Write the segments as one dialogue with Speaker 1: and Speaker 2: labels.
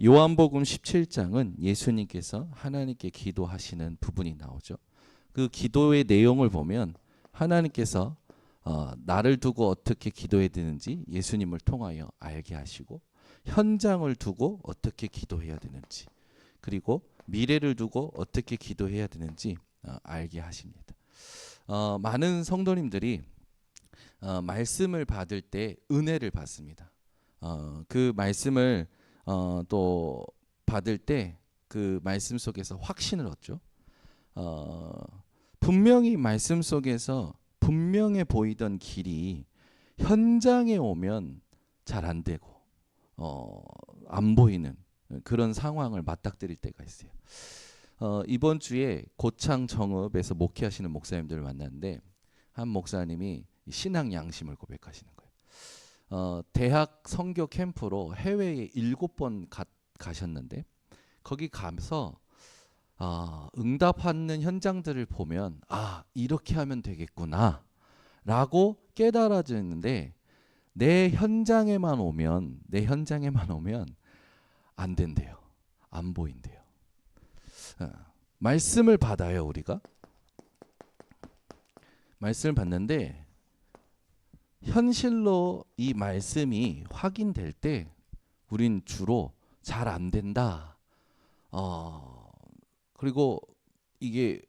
Speaker 1: 요한복음 17장은 예수님께서 하나님께 기도하시는 부분이 나오죠. 그 기도의 내용을 보면 하나님께서 나를 두고 어떻게 기도해야 되는지 예수님을 통하여 알게 하시고, 현장을 두고 어떻게 기도해야 되는지, 그리고 미래를 두고 어떻게 기도해야 되는지 알게 하십니다. 많은 성도님들이 말씀을 받을 때 은혜를 받습니다. 그 말씀을 또 받을 때 그 말씀 속에서 확신을 얻죠. 분명히 말씀 속에서 분명해 보이던 길이 현장에 오면 잘 안 되고 안 보이는 그런 상황을 맞닥뜨릴 때가 있어요. 이번 주에 고창 정읍에서 목회하시는 목사님들을 만났는데, 한 목사님이 신앙 양심을 고백하시는 거예요. 대학 선교 캠프로 해외에 7번 가셨는데, 거기 가서 응답하는 현장들을 보면 이렇게 하면 되겠구나 라고 깨달아지는데, 내 현장에만 오면 안 된대요. 안 보인대요. 말씀을 받아요. 우리가 말씀을 받는데 현실로 이 말씀이 확인될 때 우린 주로 잘 안 된다. 그리고 이게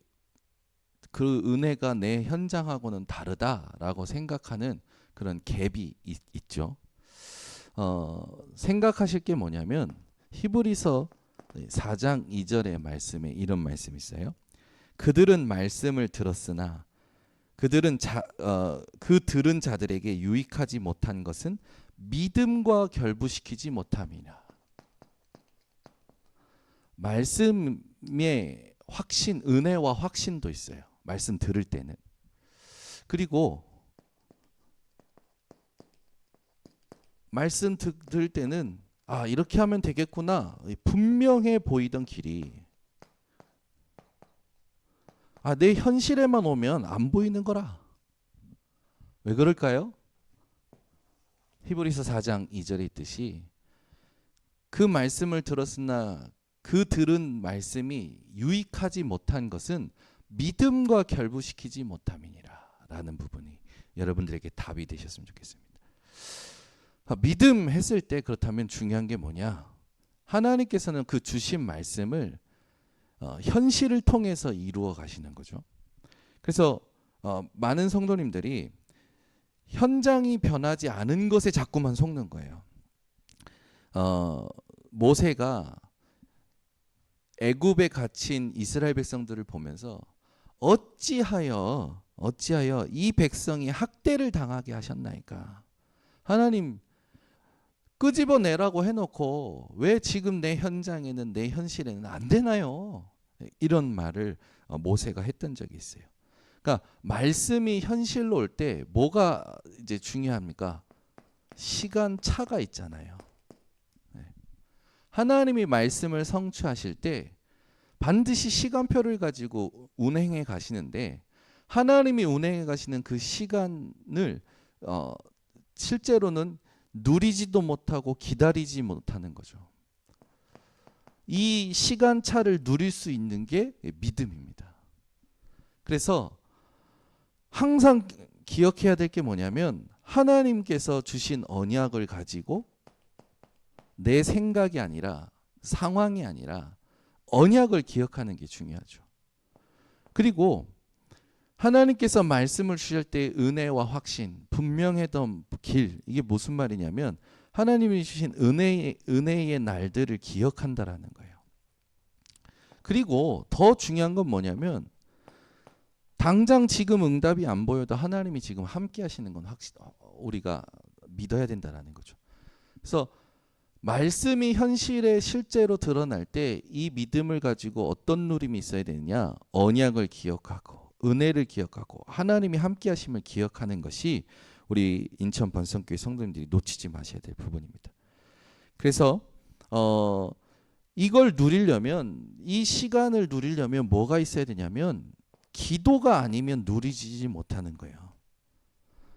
Speaker 1: 그 은혜가 내 현장하고는 다르다라고 생각하는 그런 갭이 있죠. 생각하실 게 뭐냐면, 히브리서 4장 2절의 말씀에 이런 말씀이 있어요. 그들은 말씀을 들었으나 그 들은 자들에게 유익하지 못한 것은 믿음과 결부시키지 못함이라. 말씀의 확신, 은혜와 확신도 있어요. 말씀 들을 때는. 그리고 말씀 들을 때는 이렇게 하면 되겠구나. 분명해 보이던 길이 내 현실에만 오면 안 보이는 거라. 왜 그럴까요? 히브리서 4장 2절에 있듯이 그 말씀을 들었으나 그 들은 말씀이 유익하지 못한 것은 믿음과 결부시키지 못함이니라 라는 부분이 여러분들에게 답이 되셨으면 좋겠습니다. 믿음 했을 때 그렇다면 중요한 게 뭐냐? 하나님께서는 그 주신 말씀을 현실을 통해서 이루어 가시는 거죠. 그래서 많은 성도님들이 현장이 변하지 않은 것에 자꾸만 속는 거예요. 모세가 애굽에 갇힌 이스라엘 백성들을 보면서 어찌하여 이 백성이 학대를 당하게 하셨나이까? 하나님 끄집어내라고 해놓고 왜 지금 내 현장에는, 내 현실에는 안 되나요? 이런 말을 모세가 했던 적이 있어요. 그러니까 말씀이 현실로 올 때 뭐가 이제 중요합니까? 시간 차가 있잖아요. 하나님이 말씀을 성취하실 때 반드시 시간표를 가지고 운행해 가시는데, 하나님이 운행해 가시는 그 시간을 실제로는 누리지도 못하고 기다리지 못하는 거죠. 이 시간차를 누릴 수 있는 게 믿음입니다. 그래서 항상 기억해야 될 게 뭐냐면, 하나님께서 주신 언약을 가지고 내 생각이 아니라, 상황이 아니라 언약을 기억하는 게 중요하죠. 그리고 하나님께서 말씀을 주실 때 은혜와 확신, 분명했던 길, 이게 무슨 말이냐면 하나님이 주신 은혜의 날들을 기억한다라는 거예요. 그리고 더 중요한 건 뭐냐면, 당장 지금 응답이 안 보여도 하나님이 지금 함께 하시는 건 우리가 믿어야 된다라는 거죠. 그래서 말씀이 현실에 실제로 드러날 때 이 믿음을 가지고 어떤 누림이 있어야 되느냐? 언약을 기억하고 은혜를 기억하고 하나님이 함께 하심을 기억하는 것이 우리 인천 번성교회 성도님들이 놓치지 마셔야 될 부분입니다. 그래서 이걸 누리려면, 이 시간을 누리려면 뭐가 있어야 되냐면 기도가 아니면 누리지 못하는 거예요.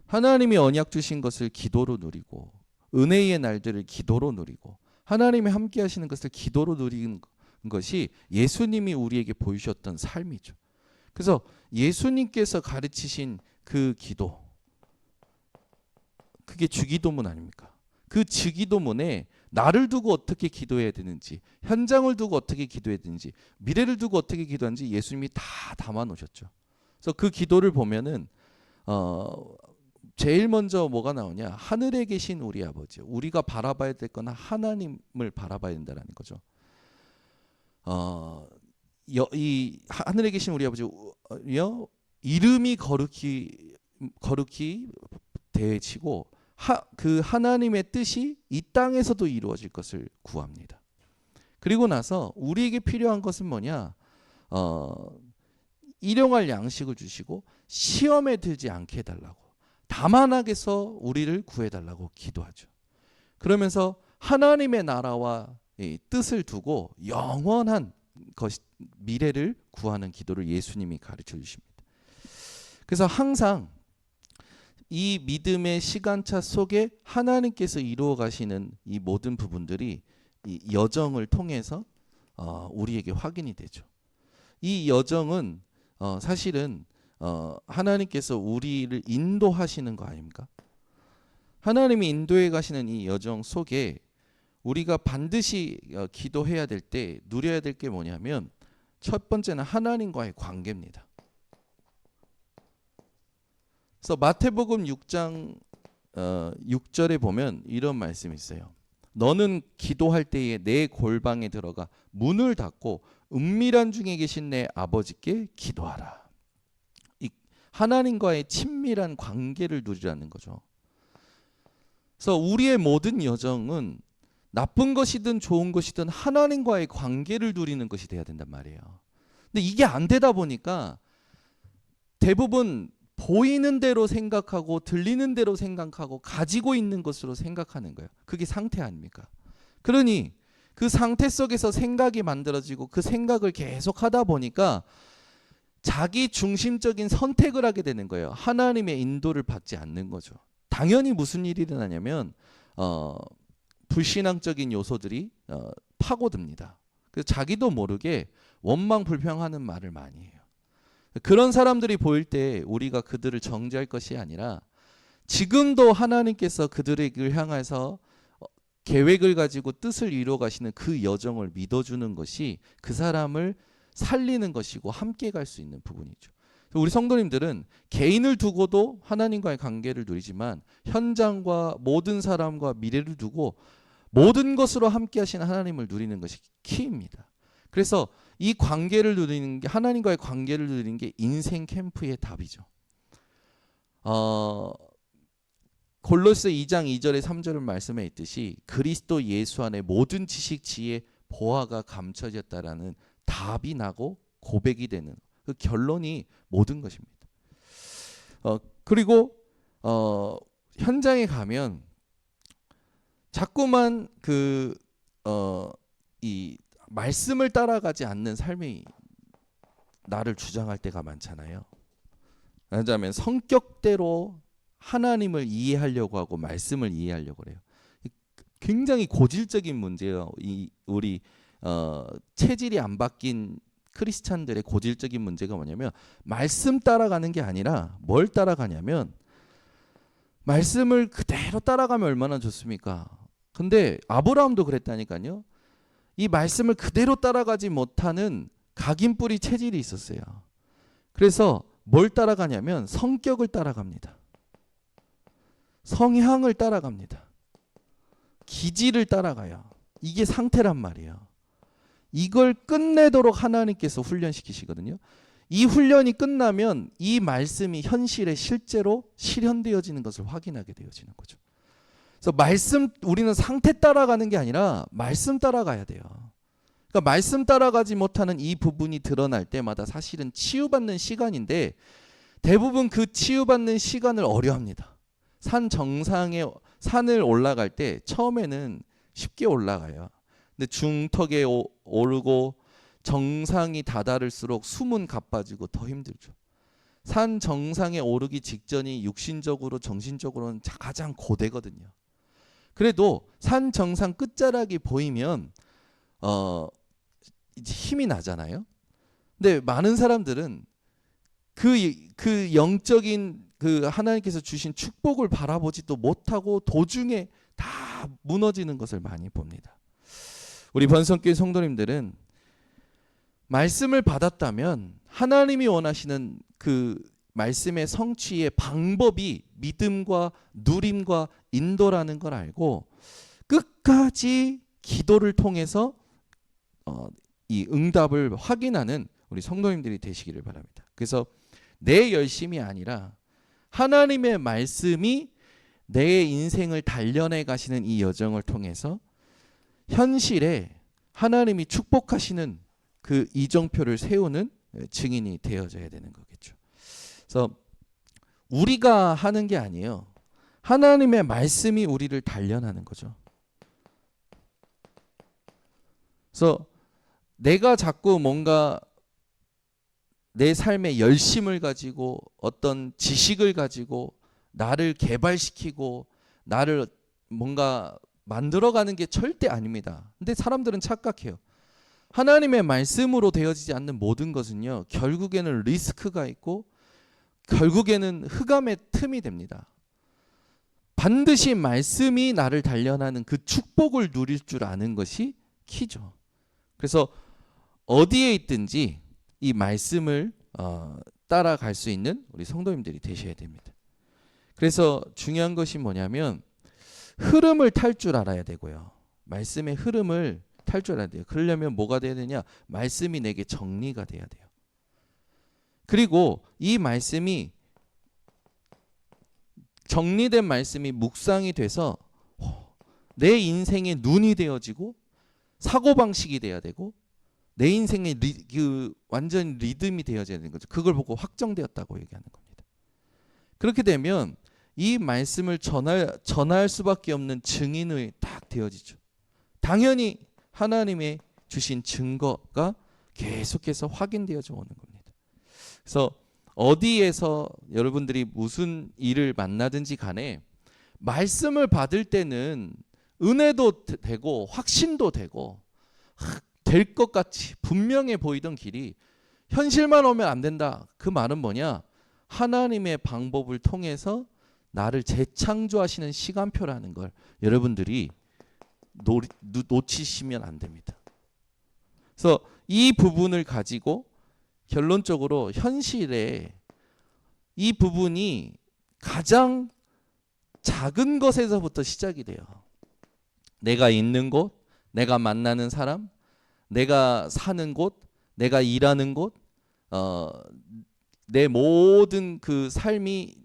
Speaker 1: 하나님이 언약 주신 것을 기도로 누리고, 은혜의 날들을 기도로 누리고, 하나님이 함께 하시는 것을 기도로 누리는 것이 예수님이 우리에게 보이셨던 삶이죠. 그래서 예수님께서 가르치신 그 기도, 그게 주기도문 아닙니까? 그 주기도문에 나를 두고 어떻게 기도해야 되는지, 현장을 두고 어떻게 기도해야 되는지, 미래를 두고 어떻게 기도하는지 예수님이 다 담아 놓으셨죠. 그래서 그 기도를 보면은 제일 먼저 뭐가 나오냐? 하늘에 계신 우리 아버지. 우리가 바라봐야 될 건 하나님을 바라봐야 된다는 거죠. 이 하늘에 계신 우리 아버지여, 이름이 거룩히 대해지고 그 하나님의 뜻이 이 땅에서도 이루어질 것을 구합니다. 그리고 나서 우리에게 필요한 것은 뭐냐? 일용할 양식을 주시고 시험에 들지 않게 해달라고, 다만하게서 우리를 구해달라고 기도하죠. 그러면서 하나님의 나라와 뜻을 두고 영원한 미래를 구하는 기도를 예수님이 가르쳐 주십니다. 그래서 항상 이 믿음의 시간차 속에 하나님께서 이루어 가시는 이 모든 부분들이 이 여정을 통해서 우리에게 확인이 되죠. 이 여정은 사실은 하나님께서 우리를 인도하시는 거 아닙니까? 하나님이 인도해 가시는 이 여정 속에 우리가 반드시 기도해야 될 때 누려야 될 게 뭐냐면, 첫 번째는 하나님과의 관계입니다. 그래서 마태복음 6장 6절에 보면 이런 말씀이 있어요. 너는 기도할 때에 내 골방에 들어가 문을 닫고 은밀한 중에 계신 내 아버지께 기도하라. 이 하나님과의 친밀한 관계를 누리라는 거죠. 그래서 우리의 모든 여정은 나쁜 것이든 좋은 것이든 하나님과의 관계를 누리는 것이 돼야 된단 말이에요. 근데 이게 안 되다 보니까 대부분 보이는 대로 생각하고 들리는 대로 생각하고 가지고 있는 것으로 생각하는 거예요. 그게 상태 아닙니까? 그러니 그 상태 속에서 생각이 만들어지고 그 생각을 계속 하다 보니까 자기 중심적인 선택을 하게 되는 거예요. 하나님의 인도를 받지 않는 거죠. 당연히 무슨 일이 일어나냐면 불신앙적인 요소들이 파고듭니다. 그래서 자기도 모르게 원망 불평하는 말을 많이 해요. 그런 사람들이 보일 때 우리가 그들을 정죄할 것이 아니라 지금도 하나님께서 그들을 향해서 계획을 가지고 뜻을 이루어 가시는 그 여정을 믿어주는 것이 그 사람을 살리는 것이고 함께 갈 수 있는 부분이죠. 우리 성도님들은 개인을 두고도 하나님과의 관계를 누리지만 현장과 모든 사람과 미래를 두고 모든 것으로 함께 하시는 하나님을 누리는 것이 키입니다. 그래서 이 관계를 누리는 게, 하나님과의 관계를 누리는 게 인생 캠프의 답이죠. 골로새 2장 2절에 3절을 말씀해 있듯이 그리스도 예수 안에 모든 지식 지혜 보화가 감춰졌다라는 답이 나고 고백이 되는 그 결론이 모든 것입니다. 그리고 현장에 가면 자꾸만 이 말씀을 따라가지 않는 삶이 나를 주장할 때가 많잖아요. 왜냐하면 성격대로 하나님을 이해하려고 하고 말씀을 이해하려고 그래요. 굉장히 고질적인 문제예요. 우리 체질이 안 바뀐 크리스찬들의 고질적인 문제가 뭐냐면 말씀 따라가는 게 아니라 뭘 따라가냐면, 말씀을 그대로 따라가면 얼마나 좋습니까? 근데 아브라함도 그랬다니까요. 이 말씀을 그대로 따라가지 못하는 각인뿌리 체질이 있었어요. 그래서 뭘 따라가냐면 성격을 따라갑니다. 성향을 따라갑니다. 기질을 따라가요. 이게 상태란 말이에요. 이걸 끝내도록 하나님께서 훈련시키시거든요. 이 훈련이 끝나면 이 말씀이 현실에 실제로 실현되어지는 것을 확인하게 되어지는 거죠. 그래서 우리는 상태 따라가는 게 아니라 말씀 따라가야 돼요. 그러니까 말씀 따라가지 못하는 이 부분이 드러날 때마다 사실은 치유받는 시간인데 대부분 그 치유받는 시간을 어려합니다. 산을 올라갈 때 처음에는 쉽게 올라가요. 근데 중턱에 오르고 정상이 다다를수록 숨은 가빠지고 더 힘들죠. 산 정상에 오르기 직전이 육신적으로 정신적으로는 가장 고되거든요. 그래도 산 정상 끝자락이 보이면 이제 힘이 나잖아요. 근데 많은 사람들은 그 영적인 그 하나님께서 주신 축복을 바라보지도 못하고 도중에 다 무너지는 것을 많이 봅니다. 우리 번성교회 성도님들은 말씀을 받았다면 하나님이 원하시는 그 말씀의 성취의 방법이 믿음과 누림과 인도라는 걸 알고 끝까지 기도를 통해서 이 응답을 확인하는 우리 성도님들이 되시기를 바랍니다. 그래서 내 열심이 아니라 하나님의 말씀이 내 인생을 단련해 가시는 이 여정을 통해서 현실에 하나님이 축복하시는 그 이정표를 세우는 증인이 되어져야 되는 거겠죠. 그래서 우리가 하는 게 아니에요. 하나님의 말씀이 우리를 단련하는 거죠. 그래서 내가 자꾸 뭔가 내 삶의 열심을 가지고 어떤 지식을 가지고 나를 개발시키고 나를 뭔가 만들어가는 게 절대 아닙니다. 근데 사람들은 착각해요. 하나님의 말씀으로 되어지지 않는 모든 것은요, 결국에는 리스크가 있고 결국에는 흑암의 틈이 됩니다. 반드시 말씀이 나를 단련하는 그 축복을 누릴 줄 아는 것이 키죠. 그래서 어디에 있든지 이 말씀을 따라갈 수 있는 우리 성도님들이 되셔야 됩니다. 그래서 중요한 것이 뭐냐면 흐름을 탈 줄 알아야 되고요. 말씀의 흐름을 탈 줄 알아야 돼요. 그러려면 뭐가 돼야 되냐? 말씀이 내게 정리가 돼야 돼요. 그리고 이 말씀이 정리된 말씀이 묵상이 돼서 내 인생의 눈이 되어지고 사고방식이 돼야 되고 내 인생의 완전 리듬이 되어져야 되는 거죠. 그걸 보고 확정되었다고 얘기하는 겁니다. 그렇게 되면 이 말씀을 전할 수밖에 없는 증인이 딱 되어지죠. 당연히 하나님의 주신 증거가 계속해서 확인되어져 오는 겁니다. 그래서 어디에서 여러분들이 무슨 일을 만나든지 간에 말씀을 받을 때는 은혜도 되고 확신도 되고 될 것 같이 분명해 보이던 길이 현실만 오면 안 된다. 그 말은 뭐냐? 하나님의 방법을 통해서 나를 재창조하시는 시간표라는 걸 여러분들이 놓치시면 안 됩니다. 그래서 이 부분을 가지고 결론적으로 현실에 이 부분이 가장 작은 것에서부터 시작이 돼요. 내가 있는 곳, 내가 만나는 사람, 내가 사는 곳, 내가 일하는 곳, 내 모든 그 삶이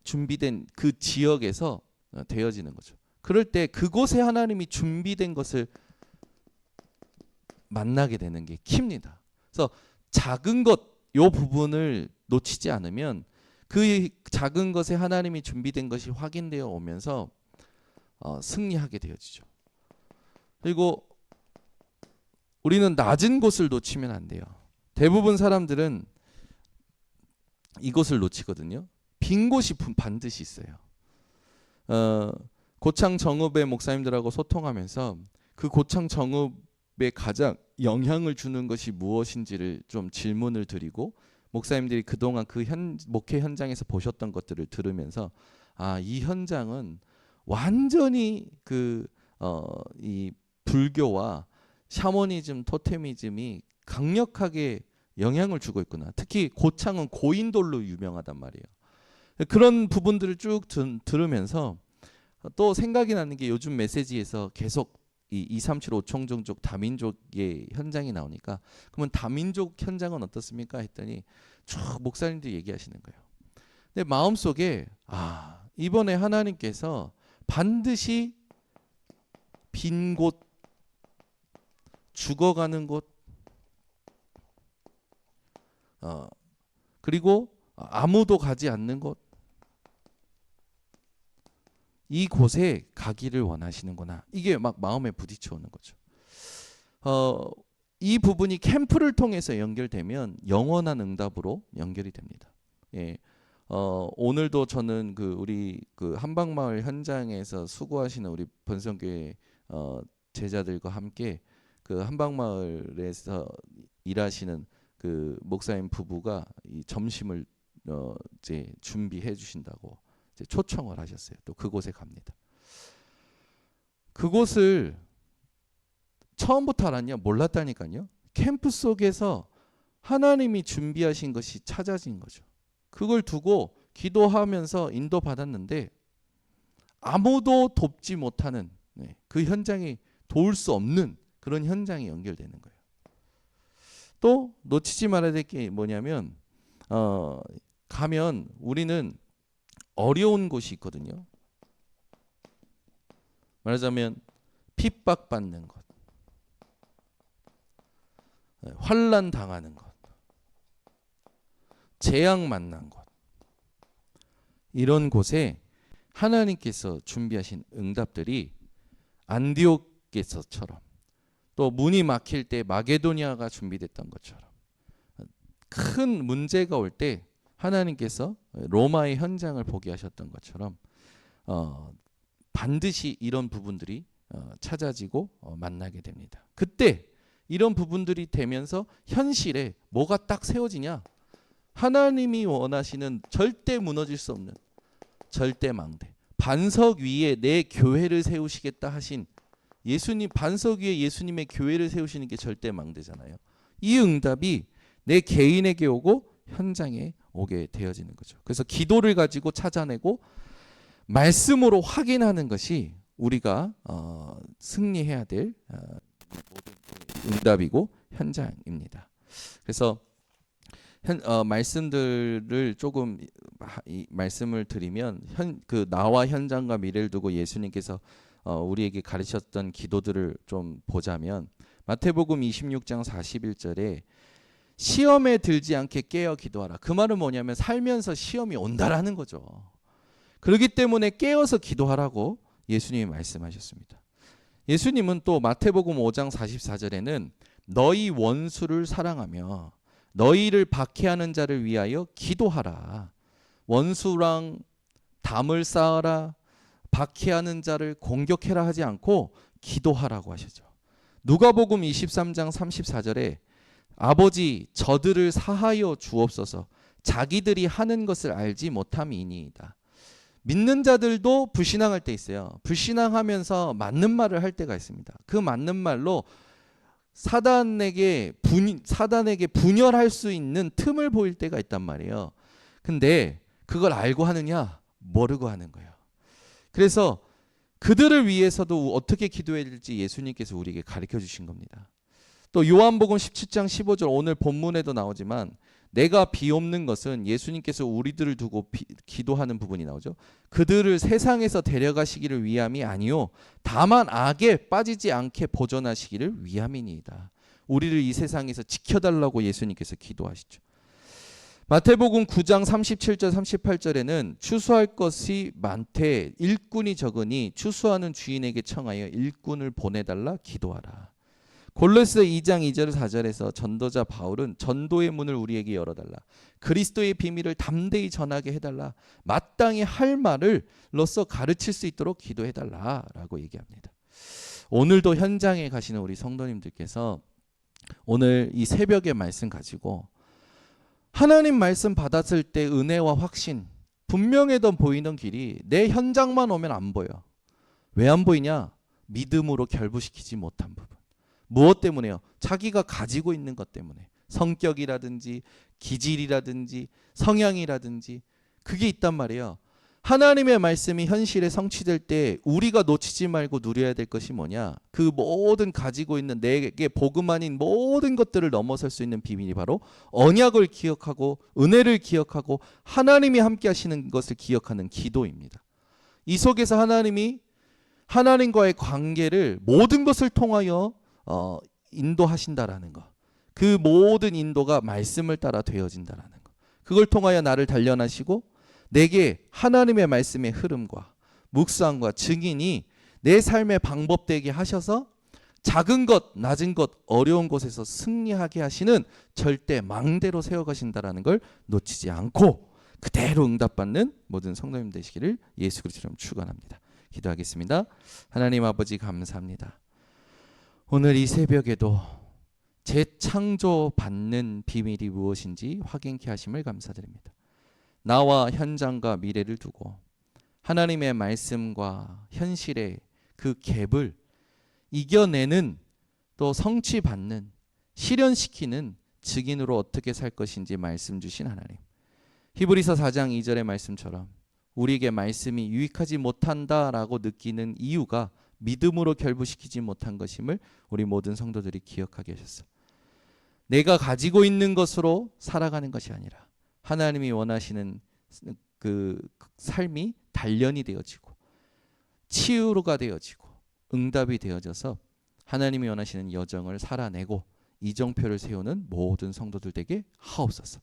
Speaker 1: 준비된 그 지역에서 되어지는 거죠. 그럴 때 그곳에 하나님이 준비된 것을 만나게 되는 게 킵니다. 그래서 작은 것, 요 부분을 놓치지 않으면 그 작은 것에 하나님이 준비된 것이 확인되어 오면서 승리하게 되어지죠. 그리고 우리는 낮은 곳을 놓치면 안 돼요. 대부분 사람들은 이곳을 놓치거든요. 빈 곳이 반드시 있어요. 고창 정읍의 목사님들하고 소통하면서 그 고창 정읍에 가장 영향을 주는 것이 무엇인지를 좀 질문을 드리고 목사님들이 그동안 그 목회 현장에서 보셨던 것들을 들으면서 이 현장은 완전히 이 불교와 샤머니즘, 토테미즘이 강력하게 영향을 주고 있구나. 특히 고창은 고인돌로 유명하단 말이에요. 그런 부분들을 쭉 들으면서 또 생각이 나는 게 요즘 메시지에서 계속 이 237 5총종족 다민족의 현장이 나오니까 그러면 다민족 현장은 어떻습니까? 했더니 쭉 목사님들이 얘기하시는 거예요. 근데 마음속에 이번에 하나님께서 반드시 빈 곳, 죽어가는 곳, 그리고 아무도 가지 않는 곳, 이곳에 가기를 원하시는구나. 이게 막 마음에 부딪혀 오는 거죠. 이 부분이 캠프를 통해서 연결되면 영원한 응답으로 연결이 됩니다. 예. 오늘도 저는 우리 한방마을 현장에서 수고하시는 우리 번성교회 제자들과 함께 한방마을에서 일하시는 목사님 부부가 이 점심을 이제 준비해 주신다고 이제 초청을 하셨어요. 또 그곳에 갑니다. 그곳을 처음부터 알았냐? 몰랐다니까요. 캠프 속에서 하나님이 준비하신 것이 찾아진 거죠. 그걸 두고 기도하면서 인도받았는데 아무도 돕지 못하는 그 현장이 도울 수 없는 그런 현장이 연결되는 거예요. 또 놓치지 말아야 될 게 뭐냐면 가면 우리는 어려운 곳이 있거든요. 말하자면 핍박받는 것, 환난 당하는 것, 재앙 만난 곳, 이런 곳에 하나님께서 준비하신 응답들이 안디옥에서처럼 또 문이 막힐 때 마게도니아가 준비됐던 것처럼 큰 문제가 올 때 하나님께서 로마의 현장을 보게 하셨던 것처럼 반드시 이런 부분들이 찾아지고 만나게 됩니다. 그때 이런 부분들이 되면서 현실에 뭐가 딱 세워지냐? 하나님이 원하시는 절대 무너질 수 없는 절대망대, 반석 위에 내 교회를 세우시겠다 하신 예수님, 반석 위에 예수님의 교회를 세우시는 게 절대망대잖아요. 이 응답이 내 개인에게 오고 현장에 오게 되어지는 거죠. 그래서 기도를 가지고 찾아내고 말씀으로 확인하는 것이 우리가 승리해야 될 응답이고 현장입니다. 그래서 말씀들을 조금 말씀을 드리면 나와 현장과 미래를 두고 예수님께서 우리에게 가르쳤던 기도들을 좀 보자면 마태복음 26장 41절에 시험에 들지 않게 깨어 기도하라. 그 말은 뭐냐면 살면서 시험이 온다라는 거죠. 그렇기 때문에 깨어서 기도하라고 예수님이 말씀하셨습니다. 예수님은 또 마태복음 5장 44절에는 너희 원수를 사랑하며 너희를 박해하는 자를 위하여 기도하라. 원수랑 담을 쌓아라. 박해하는 자를 공격해라 하지 않고 기도하라고 하시죠. 누가복음 23장 34절에 아버지 저들을 사하여 주옵소서 자기들이 하는 것을 알지 못함이니이다. 믿는 자들도 불신앙할 때 있어요. 불신앙하면서 맞는 말을 할 때가 있습니다. 그 맞는 말로 사단에게 분열할 수 있는 틈을 보일 때가 있단 말이에요. 근데 그걸 알고 하느냐? 모르고 하는 거예요. 그래서 그들을 위해서도 어떻게 기도해야 될지 예수님께서 우리에게 가르쳐 주신 겁니다. 또 요한복음 17장 15절 오늘 본문에도 나오지만 내가 비옵는 것은 예수님께서 우리들을 두고 기도하는 부분이 나오죠. 그들을 세상에서 데려가시기를 위함이 아니요 다만 악에 빠지지 않게 보존하시기를 위함이니이다. 우리를 이 세상에서 지켜달라고 예수님께서 기도하시죠. 마태복음 9장 37절 38절에는 추수할 것이 많되 일꾼이 적으니 추수하는 주인에게 청하여 일꾼을 보내달라 기도하라. 골로새 2장 2절 4절에서 전도자 바울은 전도의 문을 우리에게 열어달라. 그리스도의 비밀을 담대히 전하게 해달라. 마땅히 할 말을로써 가르칠 수 있도록 기도해달라라고 얘기합니다. 오늘도 현장에 가시는 우리 성도님들께서 오늘 이 새벽의 말씀 가지고 하나님 말씀 받았을 때 은혜와 확신 분명하던 보이는 길이 내 현장만 오면 안 보여. 왜 안 보이냐? 믿음으로 결부시키지 못한 부분. 무엇 때문에요? 자기가 가지고 있는 것 때문에. 성격이라든지 기질이라든지 성향이라든지 그게 있단 말이에요. 하나님의 말씀이 현실에 성취될 때 우리가 놓치지 말고 누려야 될 것이 뭐냐? 그 모든 가지고 있는 내게 복음 아닌 모든 것들을 넘어설 수 있는 비밀이 바로 언약을 기억하고 은혜를 기억하고 하나님이 함께 하시는 것을 기억하는 기도입니다. 이 속에서 하나님이 하나님과의 관계를 모든 것을 통하여 인도하신다라는 것. 그 모든 인도가 말씀을 따라 되어진다라는 것. 그걸 통하여 나를 단련하시고 내게 하나님의 말씀의 흐름과 묵상과 증인이 내 삶의 방법되게 하셔서 작은 것, 낮은 것, 어려운 곳에서 승리하게 하시는 절대 망대로 세워가신다라는 걸 놓치지 않고 그대로 응답받는 모든 성도님 되시기를 예수 그리스도로 이름으로 축원합니다. 기도하겠습니다. 하나님 아버지 감사합니다. 오늘 이 새벽에도 재창조받는 비밀이 무엇인지 확인케 하심을 감사드립니다. 나와 현장과 미래를 두고 하나님의 말씀과 현실의 그 갭을 이겨내는, 또 성취받는, 실현시키는 증인으로 어떻게 살 것인지 말씀 주신 하나님, 히브리서 4장 2절의 말씀처럼 우리에게 말씀이 유익하지 못한다라고 느끼는 이유가 믿음으로 결부시키지 못한 것임을 우리 모든 성도들이 기억하게 하셨어. 내가 가지고 있는 것으로 살아가는 것이 아니라 하나님이 원하시는 그 삶이 단련이 되어지고 치유가 되어지고 응답이 되어져서 하나님이 원하시는 여정을 살아내고 이정표를 세우는 모든 성도들 되게 하옵소서.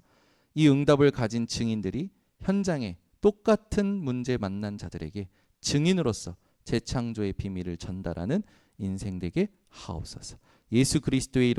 Speaker 1: 이 응답을 가진 증인들이 현장에 똑같은 문제 만난 자들에게 증인으로서 재창조의 비밀을 전달하는 인생 되게 하옵소서. 예수 그리스도의 이름